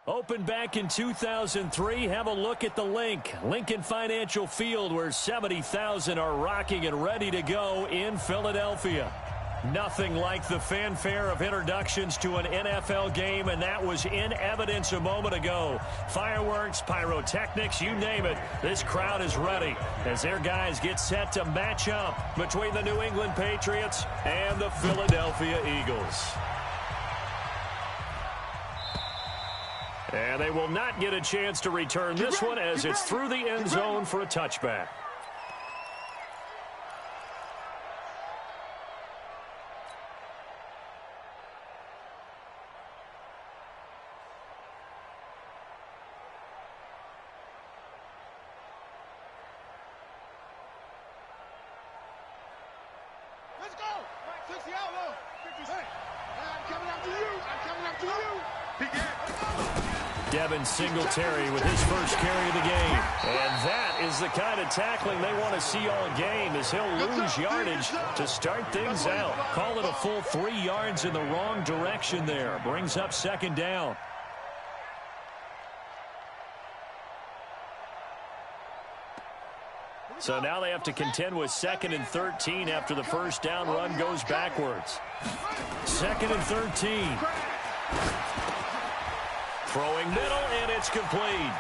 Opened back in 2003, have a look at the link. Lincoln Financial Field, where 70,000 are rocking and ready to go in Philadelphia. Nothing like the fanfare of introductions to an NFL game, and that was in evidence a moment ago. Fireworks, pyrotechnics, you name it. This crowd is ready as their guys get set to match up between the New England Patriots and the Philadelphia Eagles. And they will not get a chance to return this one as it's through the end zone for a touchback. Let's go! Mike, fix the outlaw. Hey, I'm coming after you. I'm coming after you. Devin Singletary with his first carry of the game. And that is the kind of tackling they want to see all game, as he'll lose yardage to start things out. Call it a full 3 yards in the wrong direction there. Brings up second down. So now they have to contend with 2nd and 13 after the first down run goes backwards. 2nd and 13. Throwing middle, and it's complete.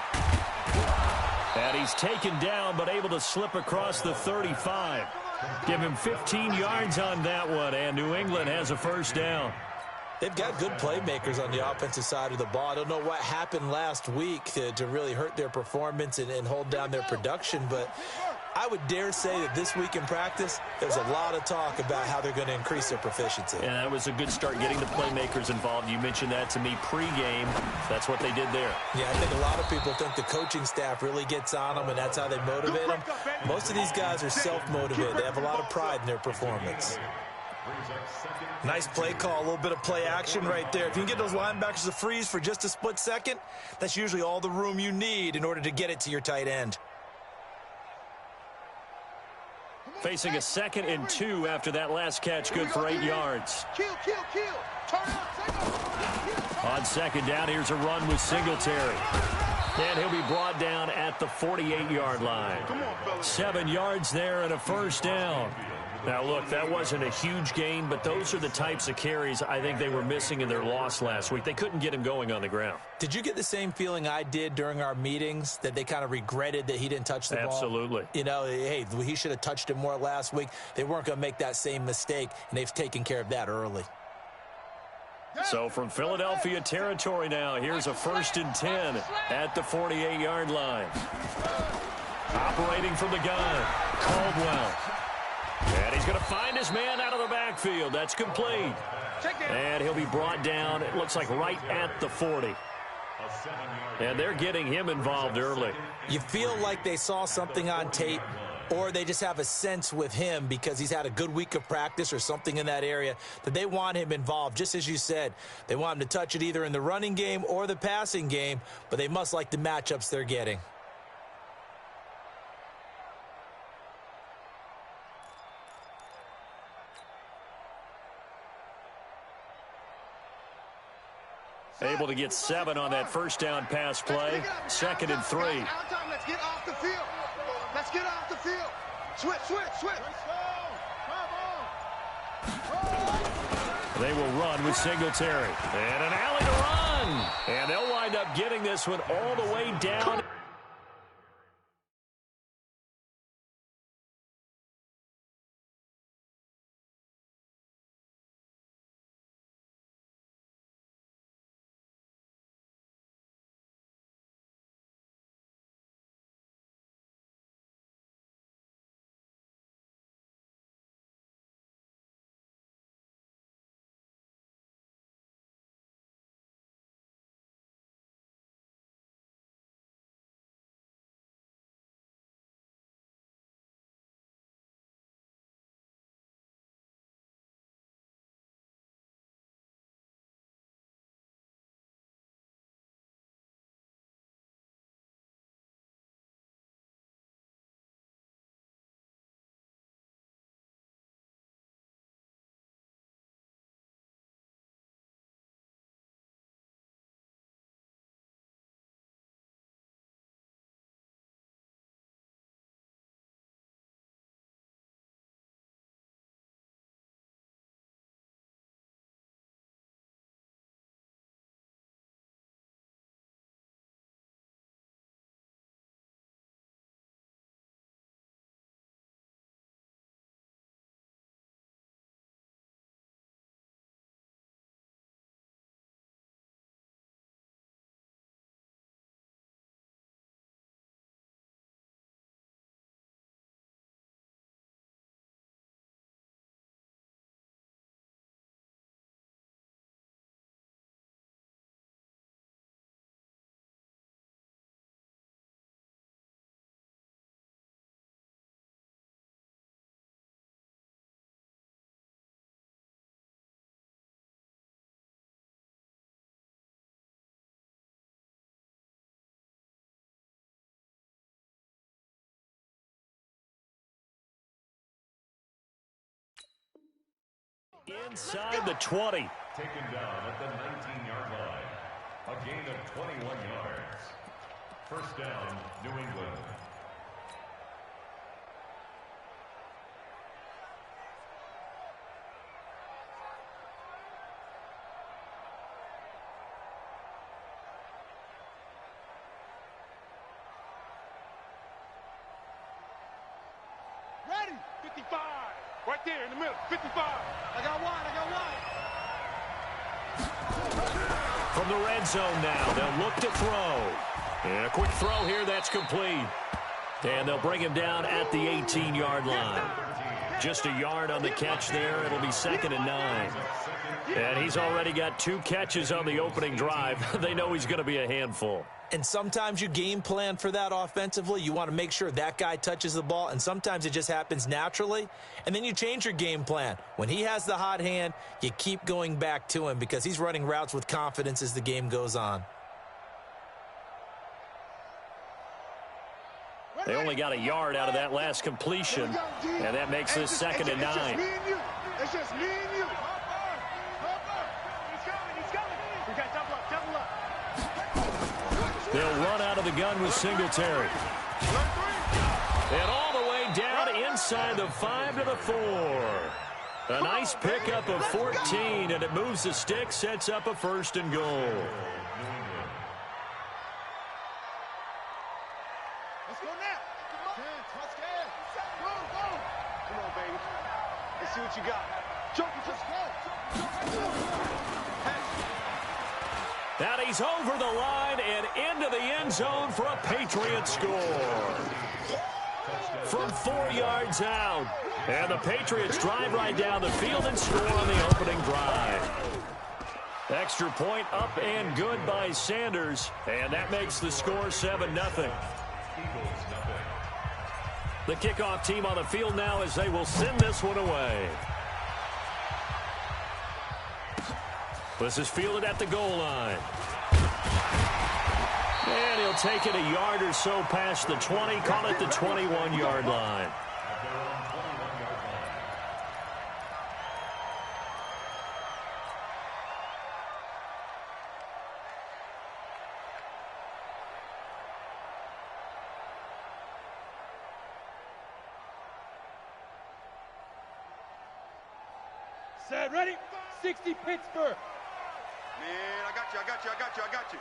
And he's taken down, but able to slip across the 35. Give him 15 yards on that one, and New England has a first down. They've got good playmakers on the offensive side of the ball. I don't know what happened last week to really hurt their performance and hold down their production, but I would dare say that this week in practice, there's a lot of talk about how they're going to increase their proficiency. And that was a good start, getting the playmakers involved. You mentioned that to me pregame. That's what they did there. Yeah, I think a lot of people think the coaching staff really gets on them, and that's how they motivate them. Most of these guys are self-motivated. They have a lot of pride in their performance. Nice play call, a little bit of play action right there. If you can get those linebackers to freeze for just a split second, that's usually all the room you need in order to get it to your tight end. Facing a 2nd and 2 after that last catch, good for 8 yards. On second down, here's a run with Singletary. And he'll be brought down at the 48-yard line. 7 yards there and a first down. Now, look, that wasn't a huge gain, but those are the types of carries I think they were missing in their loss last week. They couldn't get him going on the ground. Did you get the same feeling I did during our meetings, that they kind of regretted that he didn't touch the ball? Absolutely. You know, hey, he should have touched it more last week. They weren't going to make that same mistake, and they've taken care of that early. So from Philadelphia territory now, here's a 1st and 10 at the 48-yard line. Operating from the gun, Caldwell. And he's going to find his man out of the backfield. That's complete. And he'll be brought down, it looks like right at the 40. And they're getting him involved early. You feel like they saw something on tape, or they just have a sense with him because he's had a good week of practice or something in that area that they want him involved. Just as you said, they want him to touch it either in the running game or the passing game, but they must like the matchups they're getting. Able to get 7 on that first down pass play. 2nd and 3. Let's get off the field. Let's get off the field. Switch. They will run with Singletary. And an alley to run. And they'll wind up getting this one all the way down. Inside the 20. Taken down at the 19-yard line. A gain of 21 yards. First down, New England. Ready? 55. Right there in the middle. 55. I got one. From the red zone now, they'll look to throw. And a quick throw here, that's complete. And they'll bring him down at the 18-yard line. Just a yard on the catch there. It'll be 2nd and 9. And he's already got 2 catches on the opening drive. They know he's going to be a handful. And sometimes you game plan for that offensively. You want to make sure that guy touches the ball, and sometimes it just happens naturally. And then you change your game plan. When he has the hot hand, you keep going back to him because he's running routes with confidence as the game goes on. They only got a yard out of that last completion, and that makes this 2nd and 9. It's just me and you. He's coming. We got double up. They'll run out of the gun with Singletary. And all the way down inside the 5 to the 4. A nice pickup of 14, and it moves the stick, sets up a 1st and goal. Let's go now. Go. Come on, baby. Let's see what you got. Joker, just go. Now he's over the line and into the end zone for a Patriot score. From 4 yards out. And the Patriots drive right down the field and score on the opening drive. Extra point up and good by Sanders. And that makes the score 7-0. The kickoff team on the field now as they will send this one away. This is fielded at the goal line. And he'll take it a yard or so past the 20, call it the 21-yard line. Set, ready? 60 Pittsburgh. Man, I got you.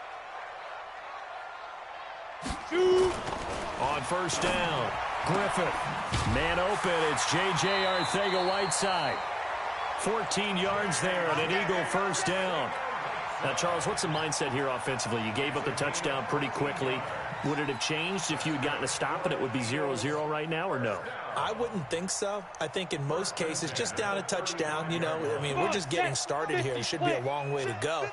Shoot. On first down, Griffith. Man open, it's J.J. Arcega-Whiteside. 14 yards there and an Eagle first down. Now, Charles, what's the mindset here offensively? You gave up the touchdown pretty quickly. Would it have changed if you had gotten a stop and it would be 0-0 right now, or no? I wouldn't think so. I think in most cases, just down a touchdown, we're just getting started here. It should be a long way to go.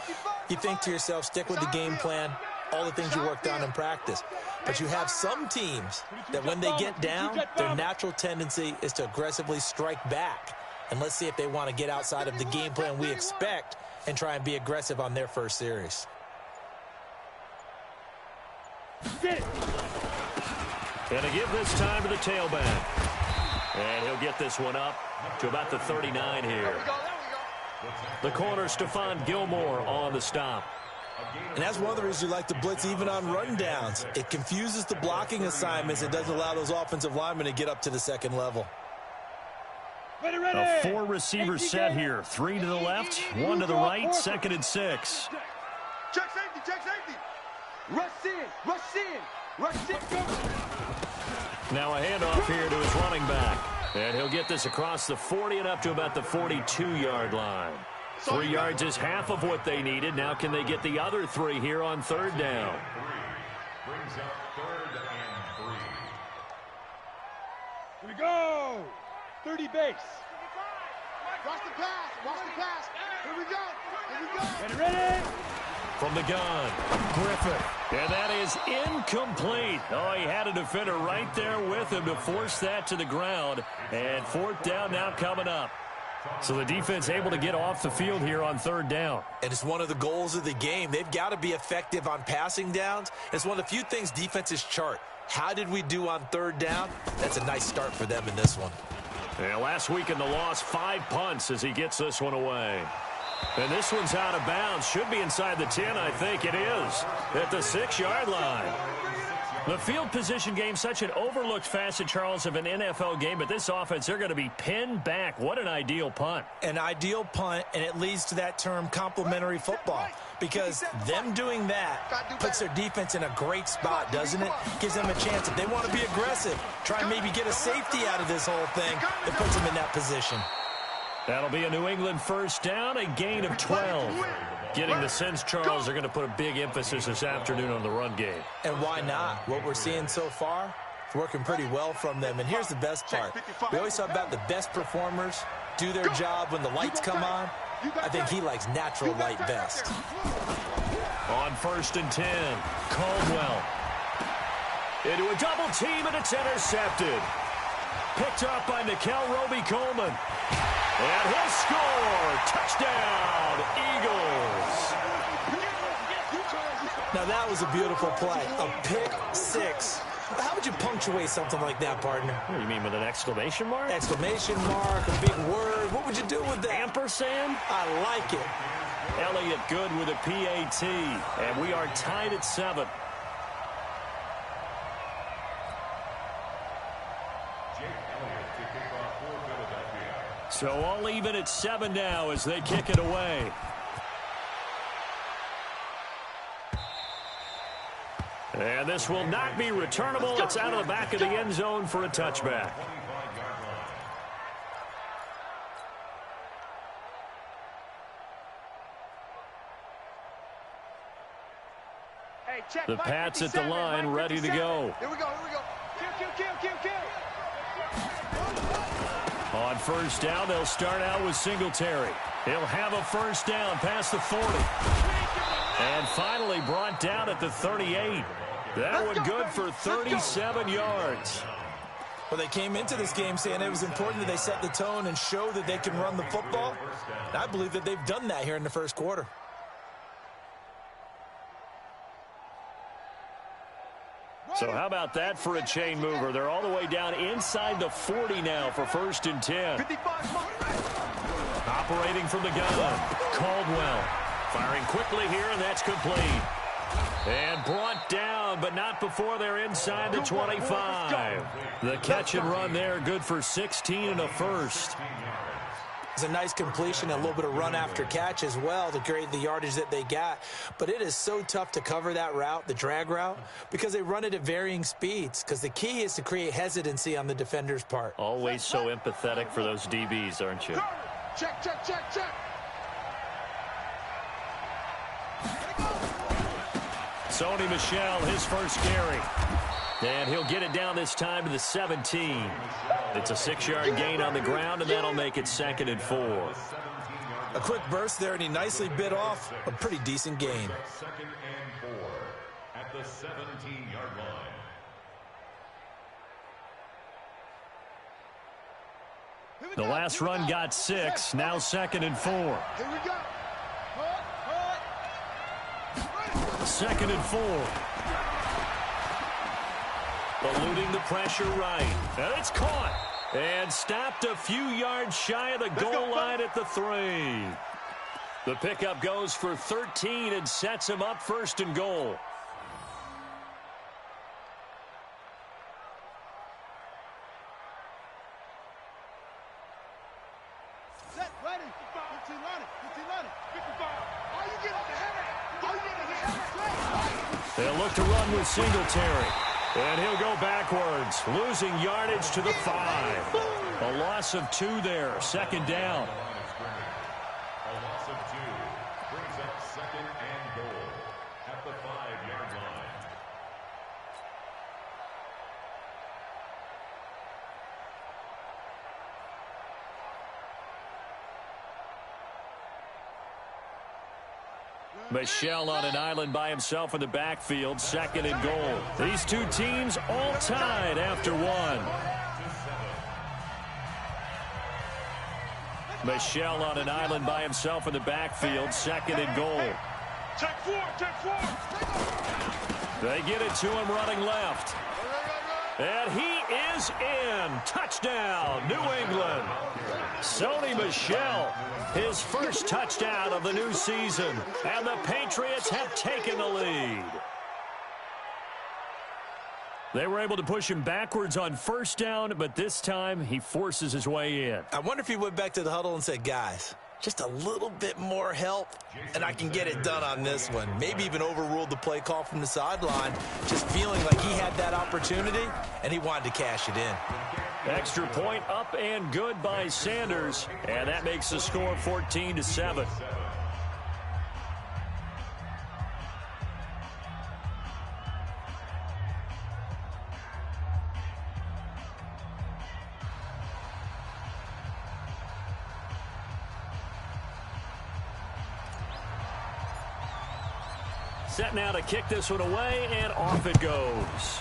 You think to yourself, stick with the game plan, all the things you worked on in practice. But you have some teams that when they get down, their natural tendency is to aggressively strike back. And let's see if they want to get outside of the game plan we expect and try and be aggressive on their first series. And to give this time to the tailback. And he'll get this one up to about the 39 here. The corner, Stephon Gilmore, on the stop. And that's one of the reasons you like to blitz even on rundowns. It confuses the blocking assignments. It doesn't allow those offensive linemen to get up to the second level. Ready. A 4-receiver set here. 3 to the left, 1 to the right, 2nd and 6. Check safety. Rush in. Go. Now a handoff here to his running back. And he'll get this across the 40 and up to about the 42-yard line. 3 yards is half of what they needed. Now can they get the other 3 here on 3rd down? Brings up 3rd and 3. Here we go. 30 base. Watch the pass. Here we go. Ready. From the gun, Griffith. And that is incomplete. Oh, he had a defender right there with him to force that to the ground. And 4th down now coming up. So the defense able to get off the field here on 3rd down. And it's one of the goals of the game. They've got to be effective on passing downs. It's one of the few things defenses chart. How did we do on 3rd down? That's a nice start for them in this one. And last week in the loss, 5 punts as he gets this one away. And this one's out of bounds. Should be inside the 10, I think it is. At the 6-yard line. The field position game, such an overlooked facet, Charles, of an NFL game. But this offense, they're going to be pinned back. What an ideal punt. An ideal punt, and it leads to that term complementary football. Because them doing that puts their defense in a great spot, doesn't it? Gives them a chance. If they want to be aggressive, try and maybe get a safety out of this whole thing, it puts them in that position. That'll be a New England first down, a gain of 12. Getting the sense, Charles, they're going to put a big emphasis this afternoon on the run game. And why not? What we're seeing so far, it's working pretty well from them. And here's the best part. We always talk about the best performers do their job when the lights come on. I think he likes natural light best. On 1st and 10, Caldwell. Into a double team, and it's intercepted. Picked up by Nikel Roby-Coleman. And he'll score. Touchdown, Eagles. Now that was a beautiful play. A pick six. How would you punctuate something like that, partner? What do you mean, with an exclamation mark? Exclamation mark, a big word. What would you do with that? Ampersand? I like it. Elliott good with a PAT. And we are tied at 7. So all even at 7 now as they kick it away. And this will not be returnable. It's out of the back of the end zone for a touchback. The Pats at the line, ready to go. Here we go, here we go. Kill. On 1st down, they'll start out with Singletary. He'll have a 1st down past the 40. And finally brought down at the 38. That one good for 37 yards. Well, they came into this game saying it was important that they set the tone and show that they can run the football. And I believe that they've done that here in the first quarter. So how about that for a chain mover? They're all the way down inside the 40 now for 1st and 10. Operating from the gun, Caldwell. Firing quickly here, and that's complete. And brought down, but not before they're inside the 25. The catch and run there, good for 16 and a first. It's a nice completion, a little bit of run after catch as well to create the yardage that they got. But it is so tough to cover that route, the drag route, because they run it at varying speeds. Because the key is to create hesitancy on the defender's part. Always so empathetic for those DBs, aren't you? Check. Sony Michel, his first carry. And he'll get it down this time to the 17. It's a 6-yard gain on the ground, and that'll make it 2nd and 4. A quick burst there, and he nicely bit off a pretty decent gain. 2nd and 4 at the 17-yard line. The last run got 6. Now 2nd and 4. Here we go. 2nd and 4. Eluding the pressure right. And it's caught. And stopped a few yards shy of the goal line at the 3. The pickup goes for 13 and sets him up 1st and goal. Set, ready. 15 running. 55. All you get is the header. They'll look to run with Singletary. And he'll go backwards, losing yardage to the 5. A loss of 2 there, 2nd down. A loss of 2 brings up 2nd and goal at the 5-yard line. Michel on an island by himself in the backfield, 2nd and goal. These two teams all tied after 1. Michel on an island by himself in the backfield, 2nd and goal. Check 4. They get it to him running left. And he is in. Touchdown, New England. Sony Michel, his first touchdown of the new season. And the Patriots have taken the lead. They were able to push him backwards on first down, but this time he forces his way in. I wonder if he went back to the huddle and said, guys, just a little bit more help, and I can get it done on this one. Maybe even overruled the play call from the sideline, just feeling like he had that opportunity, and he wanted to cash it in. Extra point up and good by Sanders, and that makes the score 14-7. Set now to kick this one away, and off it goes.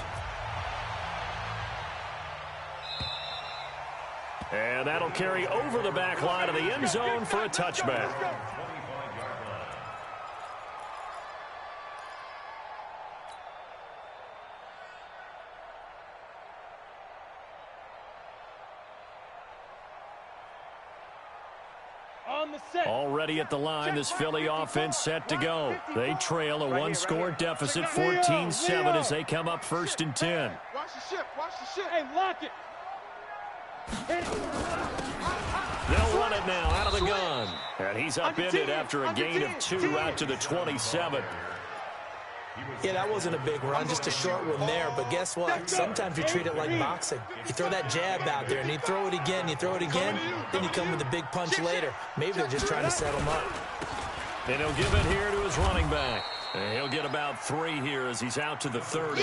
And that'll carry over the back line of the end zone for a touchback. Already at the line, this Philly offense set to go. They trail a one-score deficit, 14-7, as they come up 1st and 10. Watch the ship. Watch the ship. Hey, lock it. They'll run it now out of the gun. And he's upended after a gain of 2 out to the 27. Yeah, that wasn't a big run, just a short one there. But guess what? Sometimes you treat it like boxing. You throw that jab out there, and you throw it again, then you come with a big punch later. Maybe they're just trying to set him up. And he'll give it here to his running back. And he'll get about 3 here as he's out to the 30.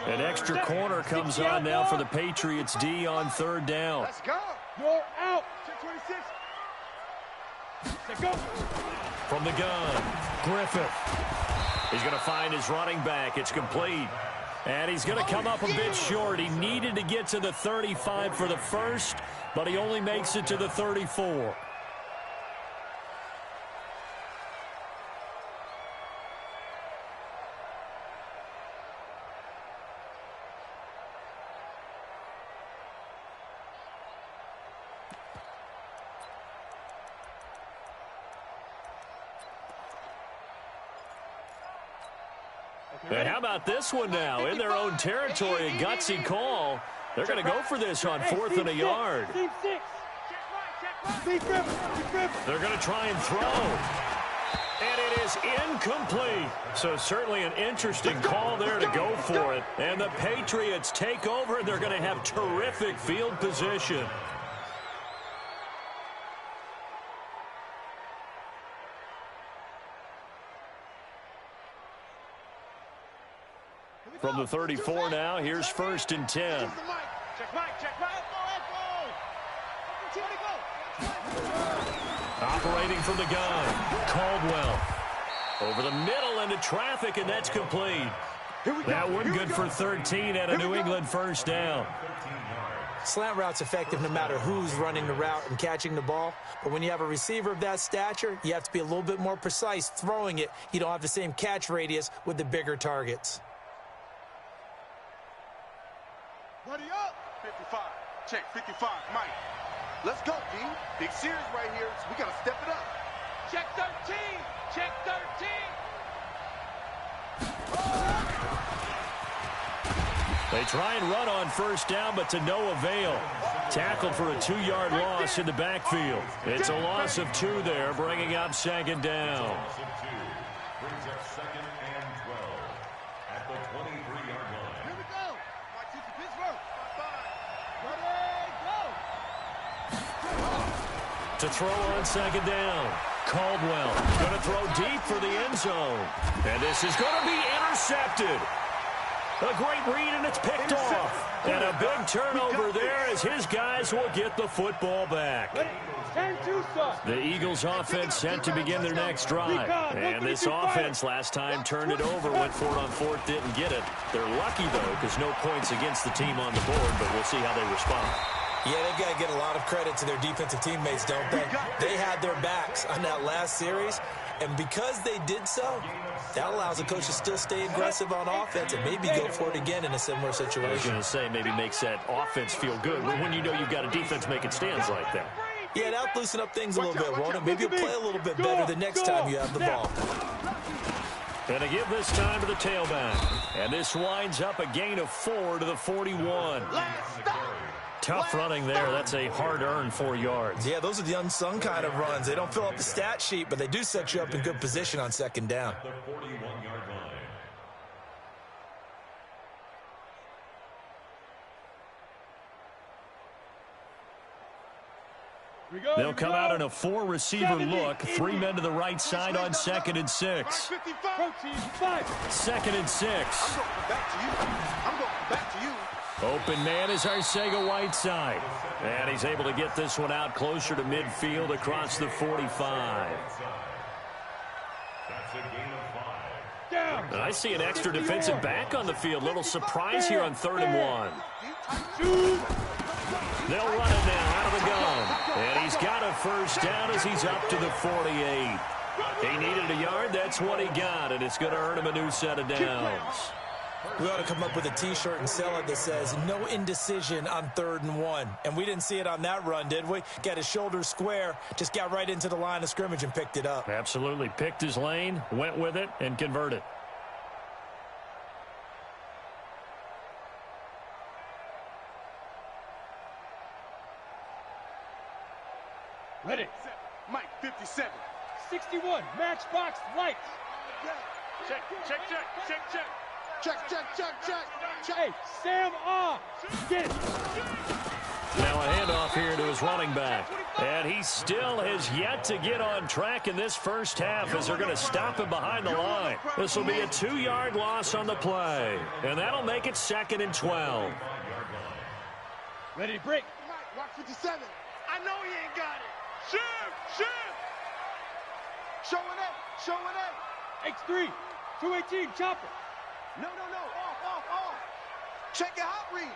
An extra corner comes on now for the Patriots D on 3rd down. Let's go. You're out. 26. Let's go. From the gun, Griffith. He's going to find his running back. It's complete. And he's going to come up a bit short. He needed to get to the 35 for the first, but he only makes it to the 34. And how about this one now? In their own territory, a gutsy call. They're going to go for this on 4th and a yard. They're going to try and throw. And it is incomplete. So certainly an interesting call there to go for it. And the Patriots take over. They're going to have terrific field position. From the 34 now, here's 1st and 10. Check Mike. Operating from the gun, Caldwell. Over the middle into traffic, and that's complete. That one good for 13 at a New England 1st down. Slant route's effective no matter who's running the route and catching the ball. But when you have a receiver of that stature, you have to be a little bit more precise throwing it. You don't have the same catch radius with the bigger targets. Ready up. 55. Check 55. Mike. Let's go, D. Big series right here. So we got to step it up. Check 13. Check 13. They try and run on 1st down, but to no avail. Tackled for a 2-yard loss in the backfield. It's a loss of 2 there, bringing up 2nd down. Brings up 2nd and 12 at the 23-yard line. Here we go. Mike, to Pittsburgh. 5. Ready, go. To throw on 2nd down. Caldwell going to throw deep for the end zone. And this is going to be intercepted. A great read, and it's picked off. And a big turnover there as his guys will get the football back. The Eagles offense set to begin their next drive. And this offense last time turned it over, went for it on 4th, didn't get it. They're lucky, though, because no points against the team on the board, but we'll see how they respond. Yeah, they've got to get a lot of credit to their defensive teammates, don't they? They had their backs on that last series, and because they did so, that allows the coach to still stay aggressive on offense and maybe go for it again in a similar situation. I was going to say maybe makes that offense feel good when you know you've got a defense making stands like that. Yeah, that'll loosen up things a little bit, won't it? Maybe you'll play a little bit better the next time you have the ball. And to give this time to the tailback. And this winds up a gain of 4 to the 41. Tough running there. That's a hard-earned 4 yards. Yeah, those are the unsung kind of runs. They don't fill up the stat sheet, but they do set you up in good position on second down. The 41-yard line. They'll come out in a 4-receiver look. 3 men to the right side on 2nd and 6. 2nd and 6. I'm going back to you. Open man is Arcega-Whiteside. And he's able to get this one out closer to midfield across the 45. That's a gain of 5. And I see an extra defensive back on the field. Little surprise here on 3rd and 1. They'll run it now out of the gun. And he's got a first down as he's up to the 48. He needed a yard. That's what he got. And it's going to earn him a new set of downs. We ought to come up with a T-shirt and sell it that says, no indecision on 3rd and 1. And we didn't see it on that run, did we? Got his shoulders square, just got right into the line of scrimmage and picked it up. Absolutely. Picked his lane, went with it, and converted. Ready. Mike, 57. 61, matchbox lights. Check. Hey, Sam off. Get it. Now a handoff here to his running back. And he still has yet to get on track in this first half as they're going to stop him behind the line. This will be a 2-yard loss on the play. And that'll make it 2nd and 12. Ready to break. Mike, watch 57. I know he ain't got it. Shoot. Showing it. X3, 218, chopper. No. Off. Check your hot read.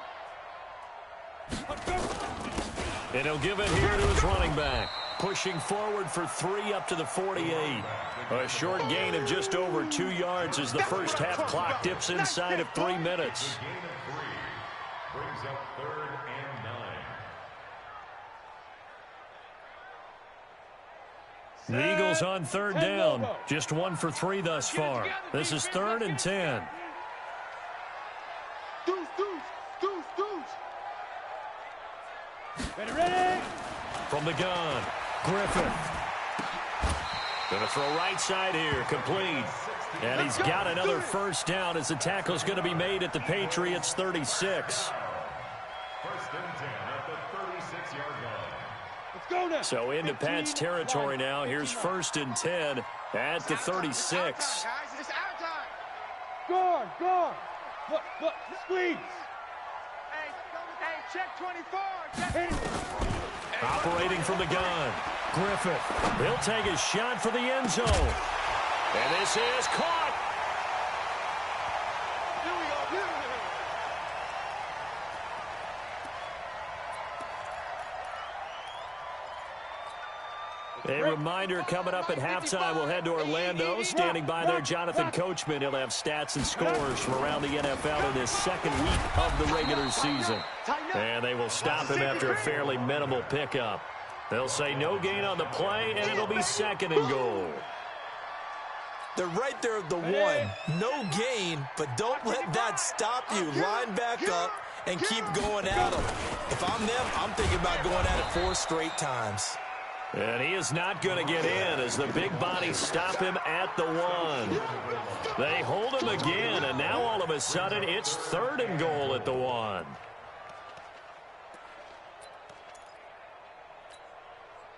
And he'll give it here to his running back. Pushing forward for 3 up to the 48. A short gain of just over 2 yards as the first half clock dips inside of 3 minutes. Gain of 3 brings up 3rd and 9. The Eagles on 3rd down. Just 1 for 3 thus far. This is 3rd and 10. Deuce. Ready. From the gun, Griffith. Going to throw right side here, complete. And he's got another first down as the tackle's going to be made at the Patriots' 36. 1st and 10 at the 36-yard line. Let's go now. So into Pat's territory now. Here's 1st and 10 at the 36. It's our time. Guard. Look, squeeze. Hey, check 24. Hit it. Operating from the gun, Griffith. He'll take a shot for the end zone. And this is caught. Here we go. A reminder coming up at halftime, we'll head to Orlando. Standing by there, Jonathan Coachman. He'll have stats and scores from around the NFL in this 2nd week of the regular season. And they will stop him after a fairly minimal pickup. They'll say no gain on the play, and it'll be 2nd and goal. They're right there at the 1. No gain, but don't let that stop you. Line back up and keep going at them. If I'm them, I'm thinking about going at it 4 straight times. And he is not going to get in as the big bodies stop him at the 1. They hold him again, and now all of a sudden it's 3rd and goal at the 1.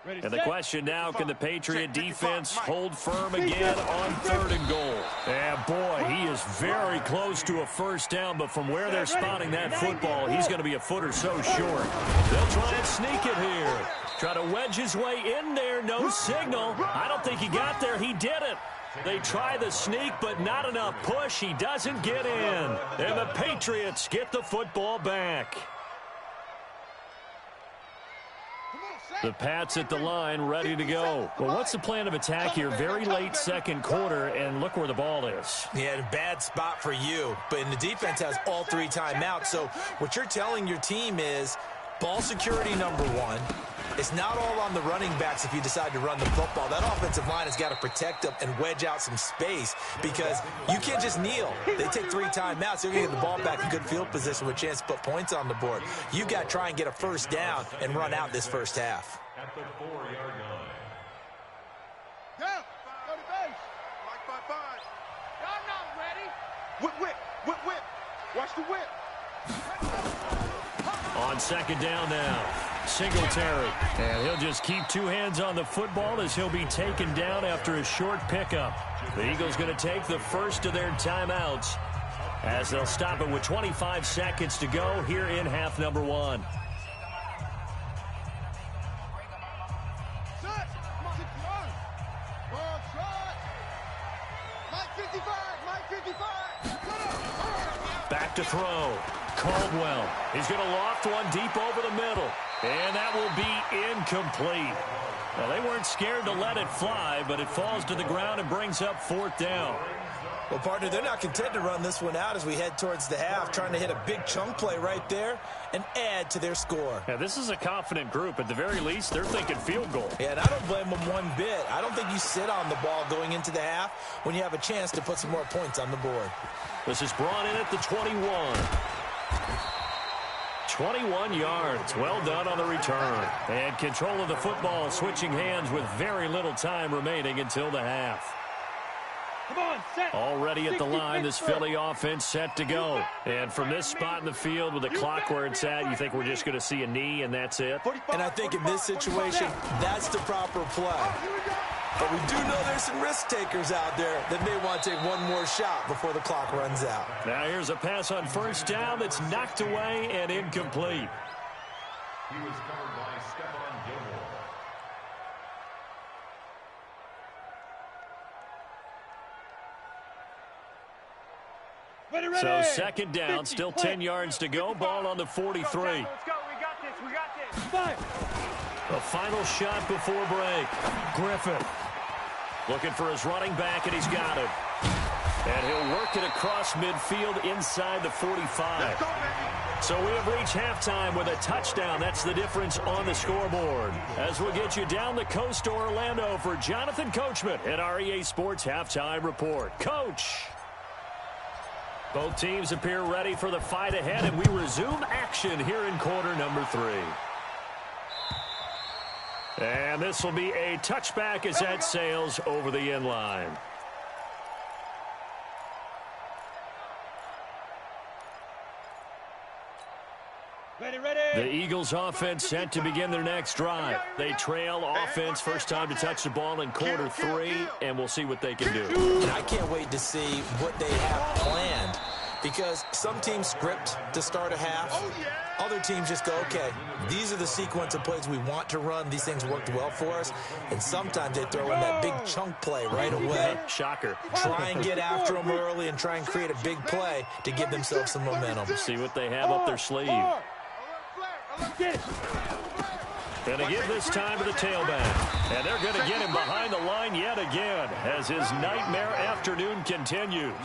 And the question now, can the Patriot defense hold firm again on 3rd and goal? And boy, he is very close to a first down, but from where they're spotting that football, he's going to be a foot or so short. They'll try and sneak it here. Try to wedge his way in there, no signal. I don't think he got there, he didn't. They try the sneak, but not enough push. He doesn't get in. And the Patriots get the football back. The Pats at the line, ready to go. Well, what's the plan of attack here? Very late second quarter, and look where the ball is. Yeah, bad spot for you. But the defense has all 3 timeouts. So what you're telling your team is ball security number 1. It's not all on the running backs if you decide to run the football. That offensive line has got to protect them and wedge out some space because you can't just kneel. They take 3 timeouts. They're going to get the ball back in good field position with a chance to put points on the board. You got to try and get a first down and run out this first half. At the 4-yard line. Down. Go to base. Mike 5-5. Y'all not ready. Whip, whip, whip, whip. Watch the whip. On second down now, Singletary. And he'll just keep 2 hands on the football as he'll be taken down after a short pickup. The Eagles going to take the first of their timeouts as they'll stop it with 25 seconds to go here in half number 1. Shot. Ball shot. Mike 55. Mike 55. Back to throw. Caldwell. He's going to loft one deep over the middle. And that will be incomplete. Well, they weren't scared to let it fly, but it falls to the ground and brings up 4th down. Well, partner, they're not content to run this one out as we head towards the half, trying to hit a big chunk play right there and add to their score. Yeah, this is a confident group. At the very least, they're thinking field goal. Yeah, and I don't blame them one bit. I don't think you sit on the ball going into the half when you have a chance to put some more points on the board. This is brought in at the 21. 21 yards. Well done on the return. And control of the football, switching hands with very little time remaining until the half. Come on, set. Already at the line, this Philly offense set to go. And from this spot in the field with the clock where it's at, you think we're just going to see a knee and that's it? And I think in this situation, that's the proper play. But we do know there's some risk takers out there that may want to take one more shot before the clock runs out. Now here's a pass on first down that's knocked away and incomplete. He was covered by Stephon Gilmore. Ready. So second down, still 10 yards to go. Ball on the 43. Let's go. We got this. We got this. Fire. The final shot before break. Griffin looking for his running back, and he's got it. And he'll work it across midfield inside the 45. So we have reached halftime with a touchdown. That's the difference on the scoreboard. As we'll get you down the coast to Orlando for Jonathan Coachman at our EA Sports Halftime Report. Coach. Both teams appear ready for the fight ahead, and we resume action here in quarter number 3. And this will be a touchback as that sails over the end line. Ready. The Eagles offense set to begin their next drive. They trail offense, first time to touch the ball in quarter 3, and we'll see what they can do. And I can't wait to see what they have planned because some teams script to start a half. Other teams just go, okay, these are the sequence of plays we want to run. These things worked well for us. And sometimes they throw in that big chunk play right away. Shocker. Try and get after them early and try and create a big play to give themselves some momentum. See what they have up their sleeve. Get it. Going to give this time to the tailback. And they're going to get him behind the line yet again as his nightmare afternoon continues.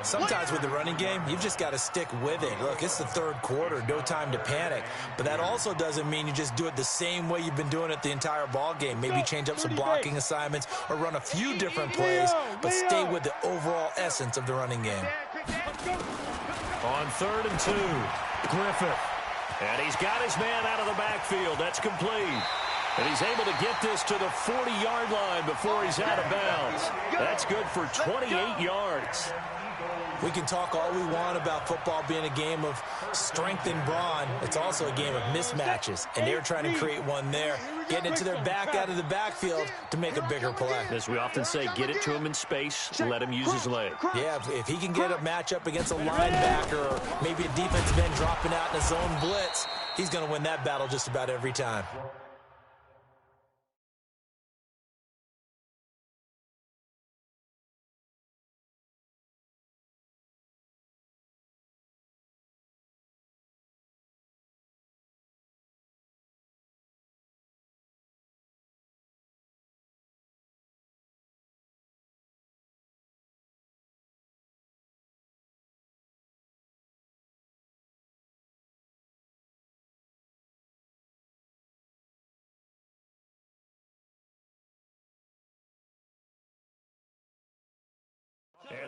Sometimes with the running game, you've just got to stick with it. Look, it's the third quarter, no time to panic. But that also doesn't mean you just do it the same way you've been doing it the entire ball game. Maybe change up some blocking assignments or run a few different plays, but stay with the overall essence of the running game. On 3rd and 2, Griffith. And he's got his man out of the backfield. That's complete. And he's able to get this to the 40-yard line before he's out of bounds. That's good for 28 yards. We can talk all we want about football being a game of strength and brawn. It's also a game of mismatches, and they're trying to create one there, getting it to their back out of the backfield to make a bigger play. As we often say, get it to him in space, let him use his leg. Yeah, if he can get a matchup against a linebacker or maybe a defensive end dropping out in a zone blitz, he's going to win that battle just about every time.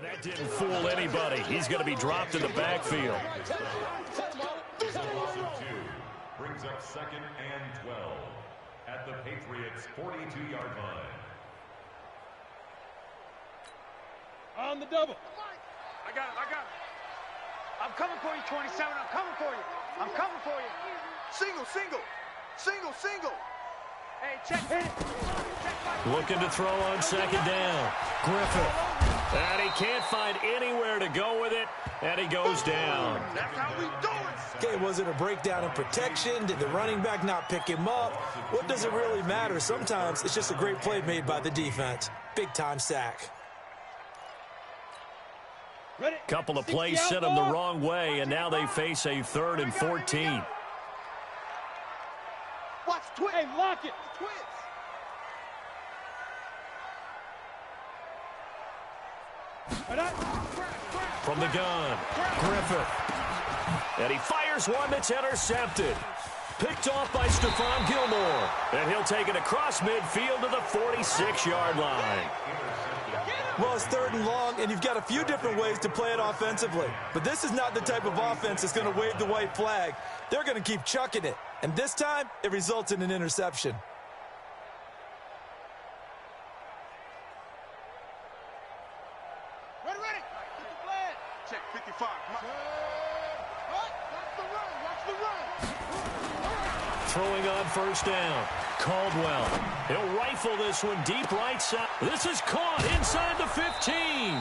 That didn't fool anybody. He's going to be dropped in the backfield. Brings up 2nd and 12 at the Patriots' 42-yard line. On the double. I got it. I'm coming for you, 27. I'm coming for you. I'm coming for you. Single. Hey, check. Hit it. Looking to throw on 2nd down. Griffith. And he can't find anywhere to go with it. And he goes down. That's how we do it. Okay, was it a breakdown in protection? Did the running back not pick him up? What does it really matter? Sometimes it's just a great play made by the defense. Big-time sack. Couple of plays sent them the wrong way, and now they face a 3rd and 14. Watch twist. Hey, lock it. Twist. From the gun, Griffith. And he fires one that's intercepted. Picked off by Stephon Gilmore. And he'll take it across midfield to the 46-yard line. Well, it's 3rd and long, and you've got a few different ways to play it offensively. But this is not the type of offense that's going to wave the white flag. They're going to keep chucking it. And this time, it results in an interception. Ready. Get the flag. Check 55. Watch the run. Throwing on 1st down. Caldwell. He'll rifle this one deep right side. This is caught inside the 15.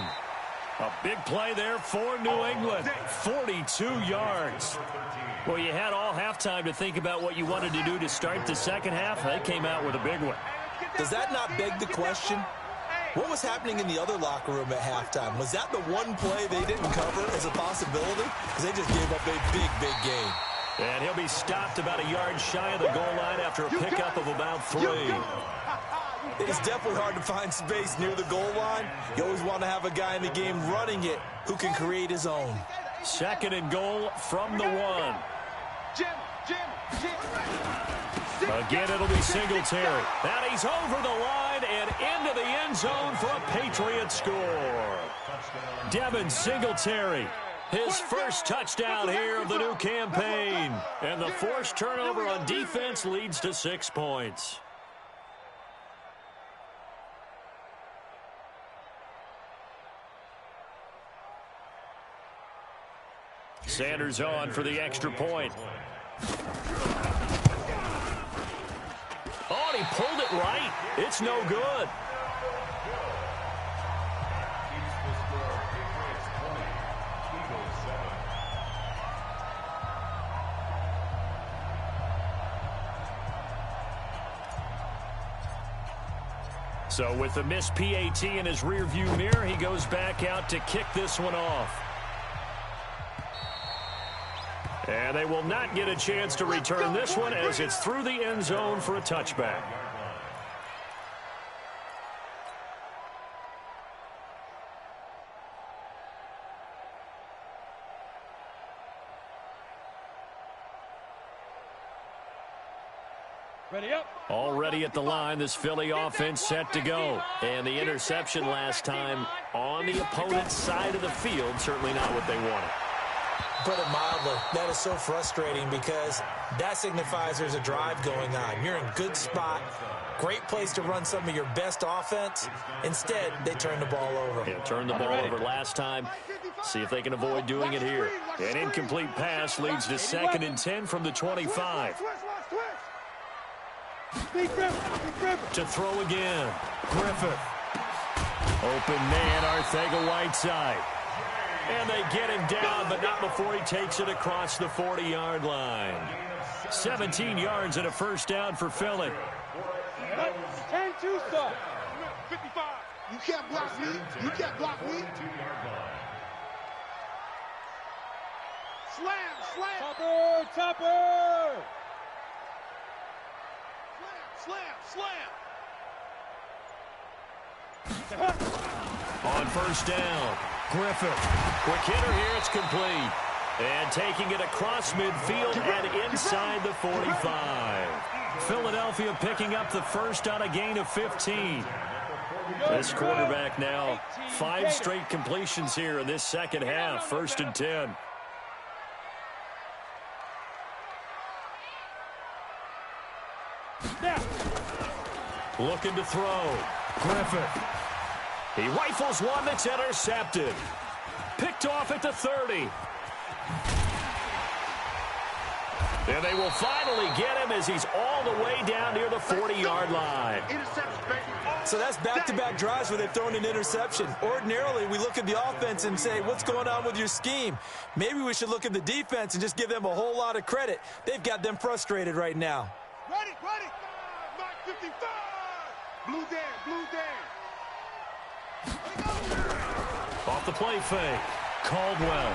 A big play there for New England. 42 yards. Well, you had all halftime to think about what you wanted to do to start the second half. They came out with a big one. Does that not beg the question? What was happening in the other locker room at halftime? Was that the one play they didn't cover as a possibility? Because they just gave up a big gain. And he'll be stopped about a yard shy of the goal line after a pickup of about 3. It is definitely hard to find space near the goal line. You always want to have a guy in the game running it who can create his own. 2nd and goal from the 1. Again, it'll be Singletary. And he's over the line and into the end zone for a Patriots score. Devin Singletary. His first touchdown here of the new campaign. And the forced turnover on defense leads to 6 points. Sanders on for the extra point. Oh, and he pulled it right. It's no good. So with the missed PAT in his rearview mirror, he goes back out to kick this one off. And they will not get a chance to return this one as it's through the end zone for a touchback. Ready up. Already at the line, this Philly offense set to go. And the interception last time on the opponent's side of the field, certainly not what they wanted. Put it mildly, that is so frustrating because that signifies there's a drive going on. You're in good spot, great place to run some of your best offense. Instead, they turn the ball over. Yeah, turned the ball over last time. See if they can avoid doing it here. An incomplete pass leads to 2nd and 10 from the 25. To throw again. Griffith. Open man, Arcega-Whiteside. And they get him down, but not before he takes it across the 40-yard line. 17 yards and a first down for Philly. 10-2 stop. 55. You can't block me. You can't block me. Slam. Topper. Slam. On first down, Griffith. Quick hitter here, it's complete. And taking it across midfield and inside the 45. Philadelphia picking up the first on a gain of 15. This quarterback now, 5 straight completions here in this second half. 1st and 10. Looking to throw. Griffith. He rifles one that's intercepted. Picked off at the 30. And they will finally get him as he's all the way down near the 40-yard line. So that's back-to-back drives where they've thrown an interception. Ordinarily, we look at the offense and say, what's going on with your scheme? Maybe we should look at the defense and just give them a whole lot of credit. They've got them frustrated right now. Ready. Mark 55. Blue Dan. Off the play fake. Caldwell.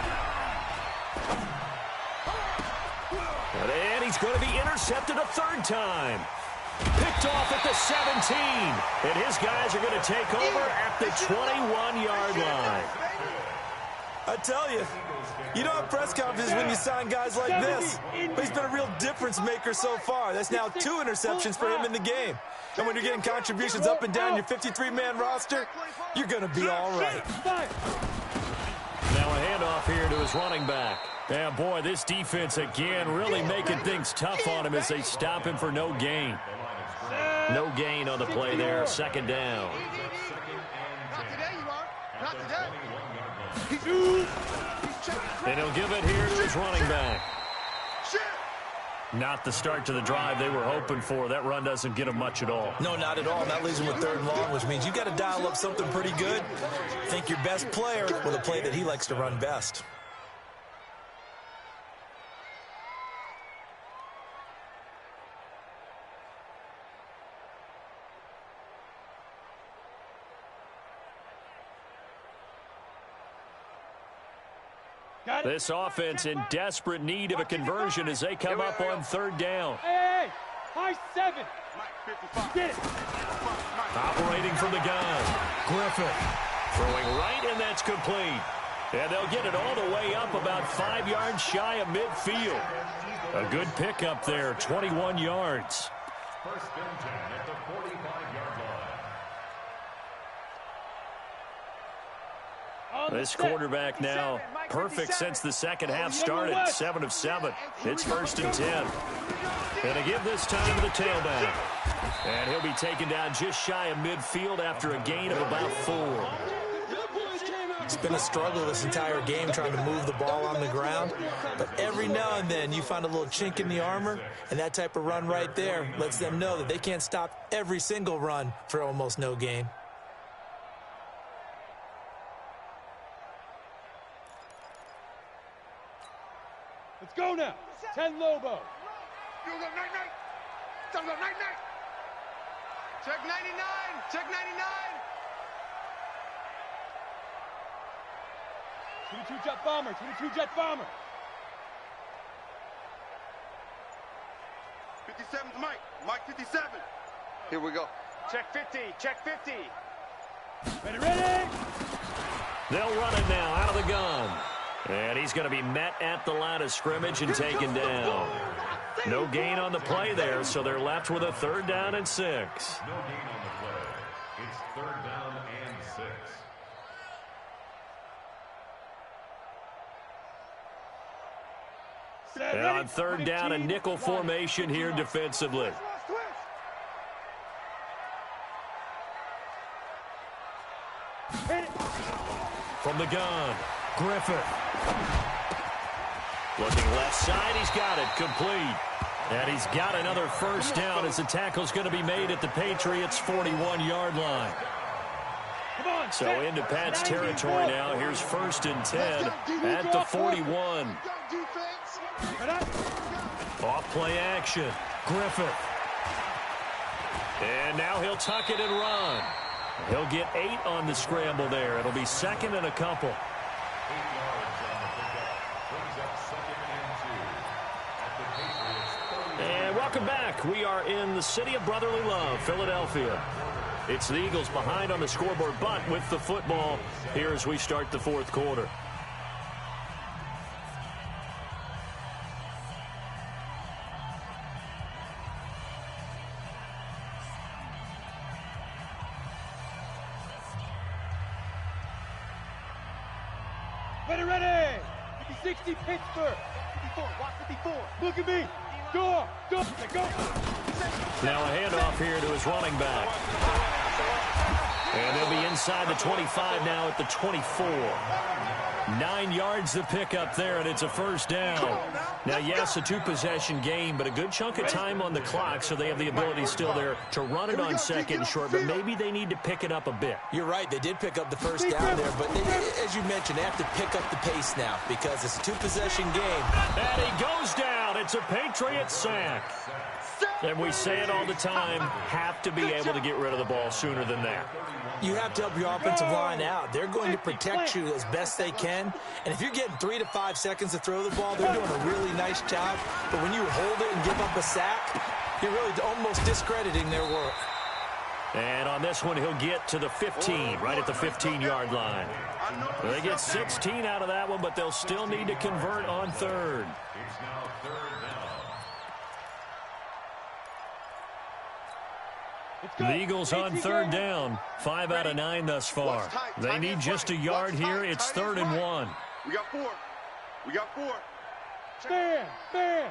And he's going to be intercepted a 3rd time. Picked off at the 17. And his guys are going to take over at the 21-yard line. I tell you, you don't have press conferences when you sign guys like this. But he's been a real difference maker so far. That's now 2 interceptions for him in the game. And when you're getting contributions up and down your 53-man roster, you're going to be all right. Now a handoff here to his running back. Yeah, boy, this defense again really making things tough on him as they stop him for no gain. No gain on the play there. 2nd down. And he'll give it here to his running back. Not the start to the drive they were hoping for. That run doesn't get them much at all. No, not at all. That leaves them with 3rd and long, which means you got to dial up something pretty good. Think your best player with a play that he likes to run best. This offense in desperate need of a conversion as they come up on 3rd down. Hey, high 7. Get it. Operating from the gun. Griffith throwing right, and that's complete. And they'll get it all the way up about 5 yards shy of midfield. A good pickup there, 21 yards. 1st and 10 at the 45-yard line. This quarterback now perfect since the second half started. 7 of 7. It's 1st and 10. And to give this time to the tailback. And he'll be taken down just shy of midfield after a gain of about 4. It's been a struggle this entire game trying to move the ball on the ground. But every now and then you find a little chink in the armor, and that type of run right there lets them know that they can't stop every single run for almost no gain. Let's go now. 10 Lobo. Check 99. Check 99. 22 jet bomber. 22 jet bomber. 57's Mike. Mike 57. Here we go. Check 50. Check 50. Ready. They'll run it now out of the gun. And he's going to be met at the line of scrimmage and taken down. No gain on the play there, so they're left with a 3rd down and 6. No gain on the play. It's 3rd down and 6. And on 3rd down, a nickel formation here defensively. From the gun, Griffith. Looking left side, he's got it, complete. And he's got another 1st down as the tackle's going to be made at the Patriots' 41-yard line. So into Pat's territory now. Here's 1st and 10 at the 41. Off play action, Griffith. And now he'll tuck it and run. He'll get 8 on the scramble there. It'll be 2nd and a couple. 8 yards on the pickup. Brings up 2nd and 2 at the Patriots 30. And welcome back. We are in the city of brotherly love, Philadelphia. It's the Eagles behind on the scoreboard, but with the football here as we start the 4th quarter. Ready. 60 Pittsburgh. 54, watch 54. Look at me. Go. Go. Now a handoff here to his running back. And they'll be inside the 25 now at the 24. 9 yards to pick up there, and it's a first down. Now, yes, a two-possession game, but a good chunk of time on the clock, so they have the ability still there to run it on second and short, but maybe they need to pick it up a bit. You're right. They did pick up the first down there, but they, as you mentioned, they have to pick up the pace now because it's a two-possession game. And he goes down. It's a Patriot sack. And we say it all the time, have to be able to get rid of the ball sooner than that. You have to help your offensive line out. They're going to protect you as best they can. And if you're getting 3 to 5 seconds to throw the ball, they're doing a really nice job. But when you hold it and give up a sack, you're really almost discrediting their work. And on this one, he'll get to the 15, right at the 15-yard line. They get 16 out of that one, but they'll still need to convert on third. It's now third down. The Eagles on third down. 5 out of 9 thus far. They need just a yard here. It's 3rd and 1. We got 4. Stand. 49,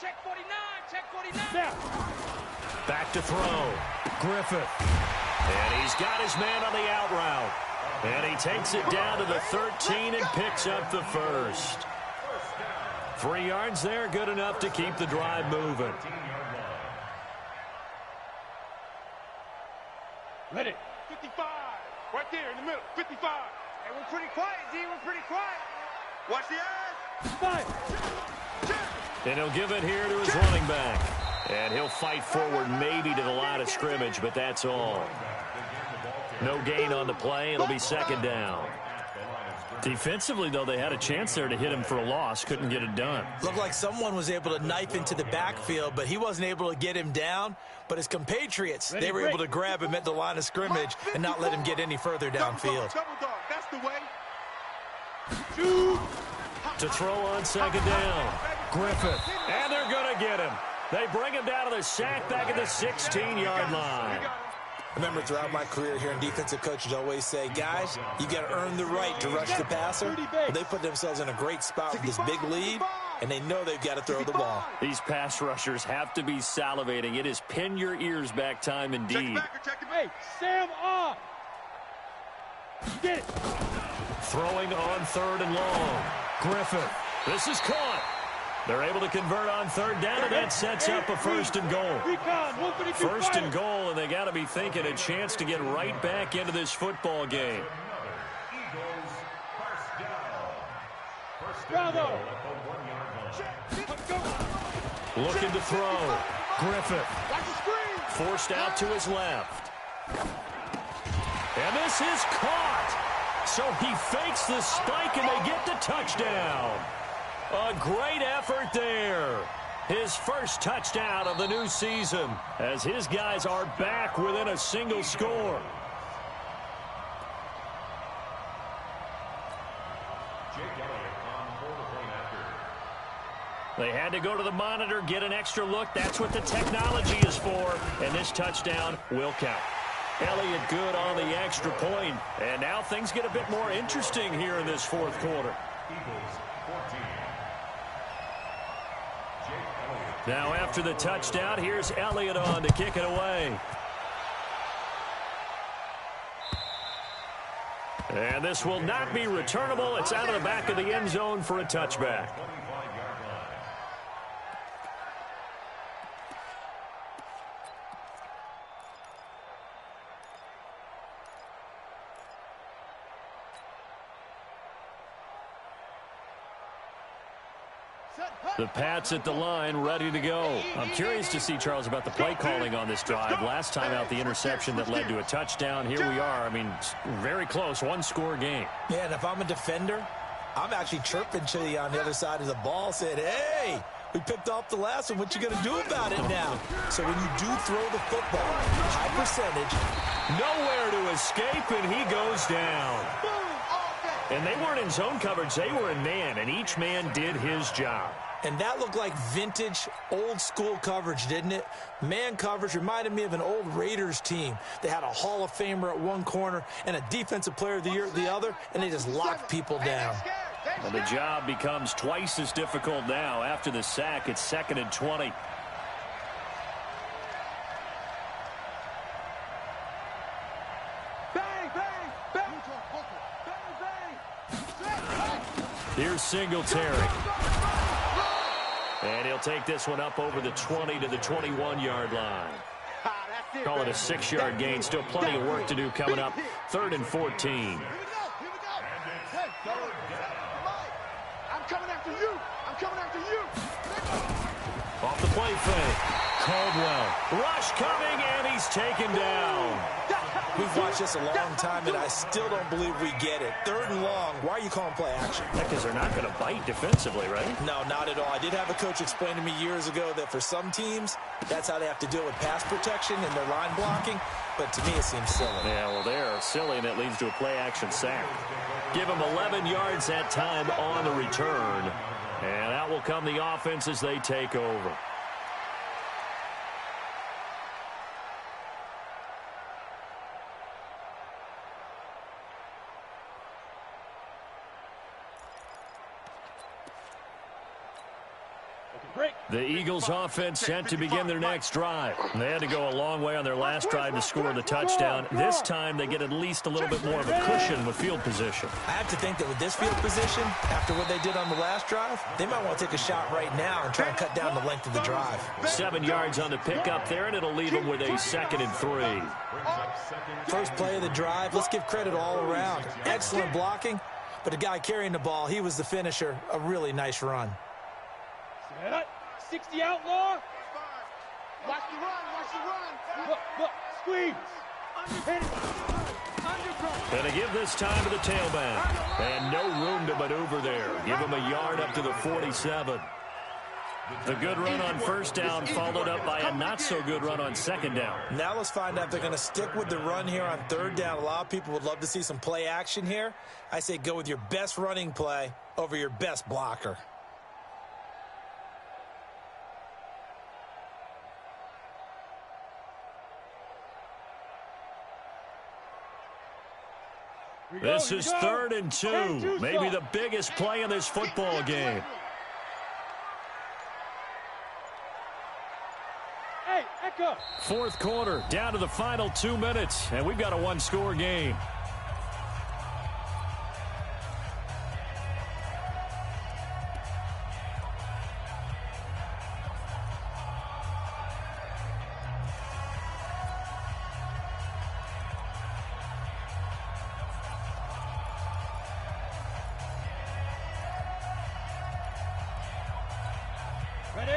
check 49, check 49. Now. Back to throw. Griffith. And he's got his man on the out route. And he takes it down to the 13 and picks up the first. 3 yards there, good enough to keep the drive moving. Ready. 55. Right there in the middle. 55. Hey, we're pretty quiet, D. We're pretty quiet. Watch the eyes. 5. And he'll give it here to his running back. And he'll fight forward maybe to the line of scrimmage, but that's all. No gain on the play. It'll be 2nd down. Defensively, though, they had a chance there to hit him for a loss. Couldn't get it done. Looked like someone was able to knife into the backfield, but he wasn't able to get him down. But his compatriots, they were able to grab him at the line of scrimmage and not let him get any further downfield. Double dog. That's the way. To throw on 2nd down. Griffith. And they're going to get him. They bring him down to the sack back at the 16-yard line. Remember, throughout my career here in defensive coaches always say, guys, you got to earn the right to rush the passer. Well, they put themselves in a great spot with this big lead, and they know they've got to throw the ball. These pass rushers have to be salivating. It is pin your ears back time indeed. Hey, Sam off. Get it. Throwing on 3rd and long. Griffith. This is caught. They're able to convert on 3rd down, and that sets up a 1st and goal. 1st and goal, and they got to be thinking a chance to get right back into this football game. Bravo. Looking to throw. Griffith. Forced out to his left. And this is caught. So he fakes the spike, and they get the touchdown. A great effort there. His first touchdown of the new season as his guys are back within a single score. They had to go to the monitor, get an extra look. That's what the technology is for. And this touchdown will count. Elliott good on the extra point. And now things get a bit more interesting here in this 4th quarter. Now after the touchdown, here's Elliott on to kick it away. And this will not be returnable. It's out of the back of the end zone for a touchback. The Pats at the line, ready to go. I'm curious to see, Charles, about the play calling on this drive. Last time out, the interception that led to a touchdown. Here we are. I mean, very close, 1-score game. Yeah, and if I'm a defender, I'm actually chirping to you on the other side of the ball, saying, hey, we picked off the last one. What you going to do about it now? So when you do throw the football, high percentage. Nowhere to escape, and he goes down. And they weren't in zone coverage. They were in man, and each man did his job. And that looked like vintage, old-school coverage, didn't it? Man coverage reminded me of an old Raiders team. They had a Hall of Famer at one corner and a Defensive Player of the Year at the other, and they just locked people down. Well, the job becomes twice as difficult now. After the sack, it's 2nd and 20. Here's Singletary. And he'll take this one up over the 20 to the 21-yard line. Call it a 6-yard gain. Still plenty of work to do coming up. 3rd and 14. I'm coming after you. I'm coming after you. Off the play fake. Caldwell. Rush coming, and he's taken down. We've watched this a long time, and I still don't believe we get it. 3rd and long. Why are you calling play action? Because they're not going to bite defensively, right? No, not at all. I did have a coach explain to me years ago that for some teams, that's how they have to deal with pass protection and their line blocking. But to me, it seems silly. Yeah, well, they're silly, and it leads to a play-action sack. Give them 11 yards that time on the return. And out will come the offense as they take over. The Eagles offense set to begin their next drive. They had to go a long way on their last drive to score the touchdown. This time they get at least a little bit more of a cushion with field position. I have to think that with this field position, after what they did on the last drive, they might want to take a shot right now and try and cut down the length of the drive. 7 yards on the pickup there, and it'll leave them with a 2nd and 3. First play of the drive, let's give credit all around. Excellent blocking, but the guy carrying the ball, he was the finisher. A really nice run. 60 outlaw. Watch the run. Look, squeeze. Gonna give this time to the tailback. And no room to maneuver there. Give him a yard up to the 47. The good run on 1st down followed up by a not-so-good run on 2nd down. Now let's find out if they're going to stick with the run here on 3rd down. A lot of people would love to see some play action here. I say go with your best running play over your best blocker. This is 3rd and 2. Maybe the biggest play in this football game. Hey, Echo. 4th quarter, down to the final 2 minutes, and we've got a 1-score game.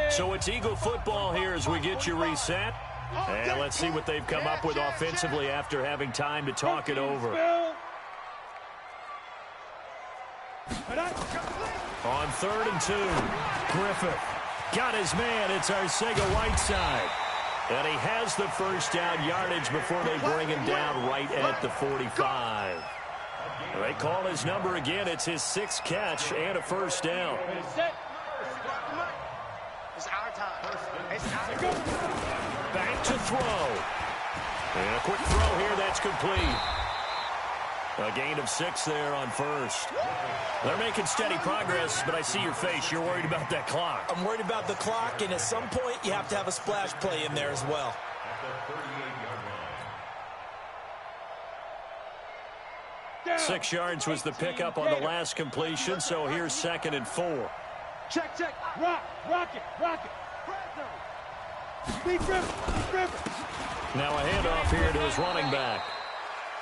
So it's Eagle football here as we get you reset. And let's see what they've come up with offensively after having time to talk it over. On 3rd and 2, Griffith got his man. It's Arcega-Whiteside. And he has the 1st down yardage before they bring him down right at the 45. They call his number again. It's his 6th catch and a 1st down. It's our time. Back to throw. And a quick throw here. That's complete. A gain of 6 there on 1st. They're making steady progress, but I see your face. You're worried about that clock. I'm worried about the clock, and at some point, you have to have a splash play in there as well. 6 yards was the pickup on the last completion, so here's 2nd and 4. Check. Rock it. Speed Griffith. Now a handoff here to his running back.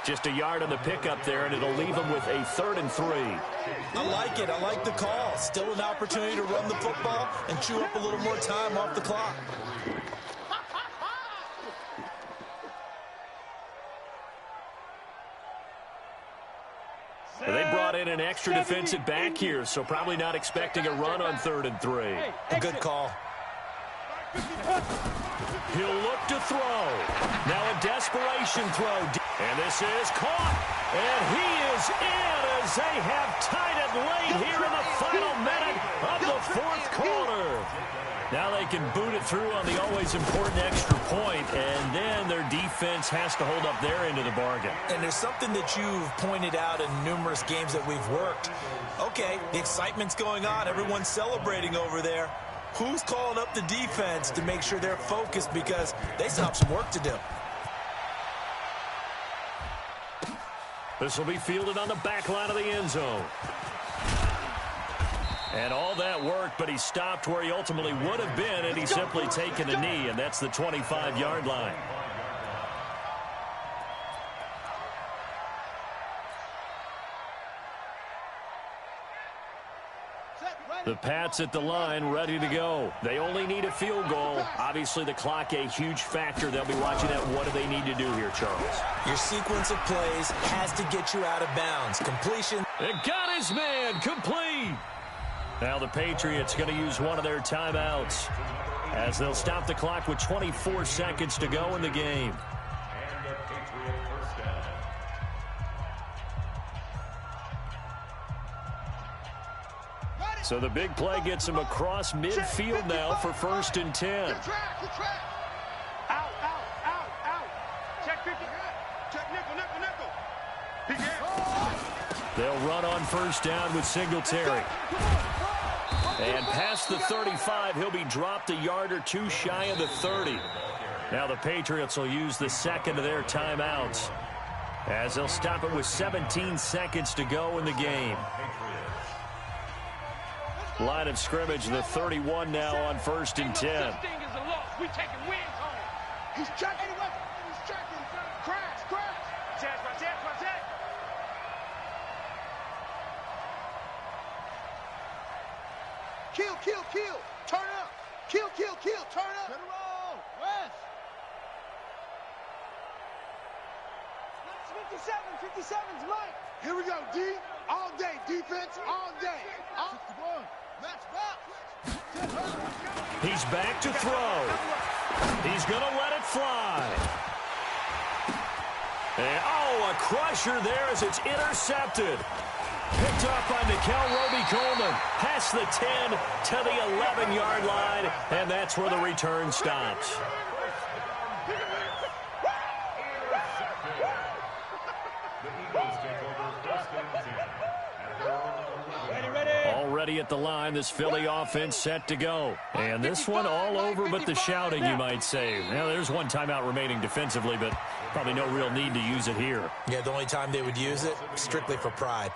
Just a yard on the pickup there, and it'll leave him with a 3rd and 3. I like it. I like the call. Still an opportunity to run the football and chew up a little more time off the clock. They brought in an extra defensive back here, so probably not expecting a run on 3rd and 3. A good call. He'll look to throw. Now a desperation throw. And this is caught. And he is in as they have tied it late here in the final minute of the fourth quarter. Now they can boot it through on the always important extra point, and then their defense has to hold up their end of the bargain. And there's something that you've pointed out in numerous games that we've worked. Okay, the excitement's going on. Everyone's celebrating over there. Who's calling up the defense to make sure they're focused because they still have some work to do? This will be fielded on the back line of the end zone. And all that work, but he stopped where he ultimately would have been, and he's simply taken a knee, and that's the 25-yard line. The Pats at the line, ready to go. They only need a field goal. Obviously, the clock a huge factor. They'll be watching that. What do they need to do here, Charles? Your sequence of plays has to get you out of bounds. Completion. It got his man complete. Now the Patriots going to use one of their timeouts as they'll stop the clock with 24 seconds to go in the game. So the big play gets him across midfield now for 1st and 10. Out, out, out, out. Check 50. Check nickel. They'll run on 1st down with Singletary. And past the 35, he'll be dropped a yard or two shy of the 30. Now the Patriots will use the second of their timeouts as they'll stop it with 17 seconds to go in the game. Line of scrimmage, the 31 now on 1st and 10. We taking wins home. He's checking. He's checking. Crash. Check. Kill. Turn up. Kill. Turn up. Turn around. West. 57's Mike. Here we go, D. All day. Defense, all day. 61. Match back. He's back to throw. He's going to let it fly. And, a crusher there as it's intercepted. Picked up by Nickel Roby-Coleman. Past the 10 to the 11-yard line, and that's where the return stops. Already at the line, this Philly offense set to go. And this one all over but the shouting, you might say. Now, there's one timeout remaining defensively, but probably no real need to use it here. Yeah, the only time they would use it, strictly for pride.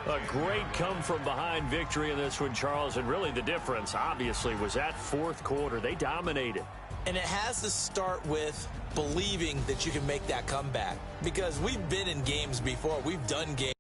A great come-from-behind victory in this one, Charles. And really the difference, obviously, was that fourth quarter. They dominated. And it has to start with believing that you can make that comeback. Because we've been in games before. We've done games.